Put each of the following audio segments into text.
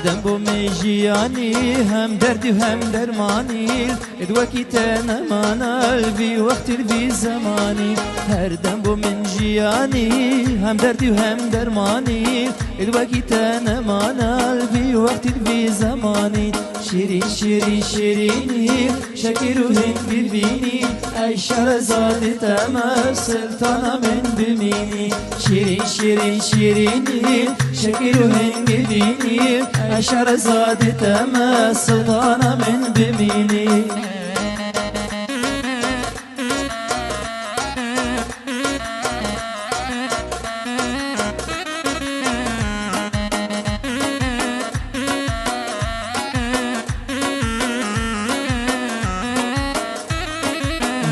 دم بو مجياني هم دردي وهم درماني ادوكي تنمانا في وقت في زماني هر دم بو من جياني هم دردي وهم درماني ادوكي تنمانا في وقت في زماني شيرين شيرين شيريني شكر هند ببيني اي شهرزاد تمام سلطانة من بميني شيرين شيرين شيريني شكر هند ببيني اي شهرزاد تمام سلطانة من بميني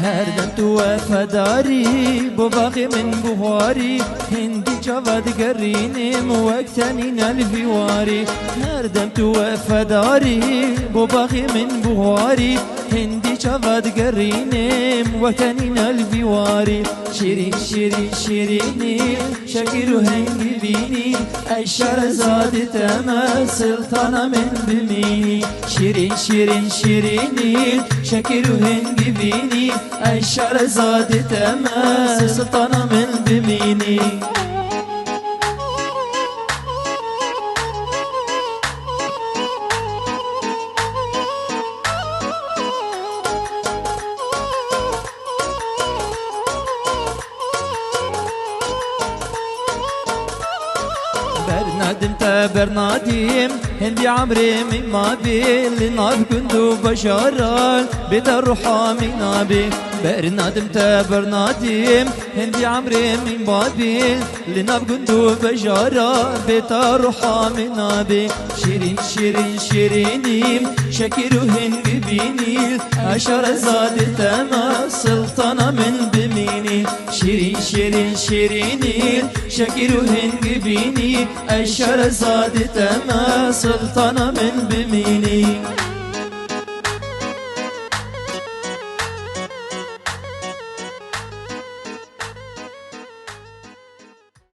هر دم تو وفاداری بو باقی من بوهاری هندی جواد گرینم وقتنین الفیواری هر دم تو وفاداری بو باقی من بوهاری هندی جواد گرینم وقتنین الفیواری شیرین شیرین شیرینی شکر و هنگی بینی ای شهرزاد تمام سلطانه من بمینی شیرین شیرین شیرینی شکر و هنگی بینی ای شهرزاد تمام سلطانه من بمینی برنادم تا برنادم هندي عمري من ما بي لناف كندو بشارال بدر روحامي نابي برنادم تا برنادم هندي عمري من بابي لناف كندو بشارال بدر روحامي نابي شيرين شيرين شيريني شكر هندي بيني شهرزاد تمام سلطانة من بميني شيرين شيرين شيريني شكر هندي بيني شهرزاد تمام سلطانة من بميني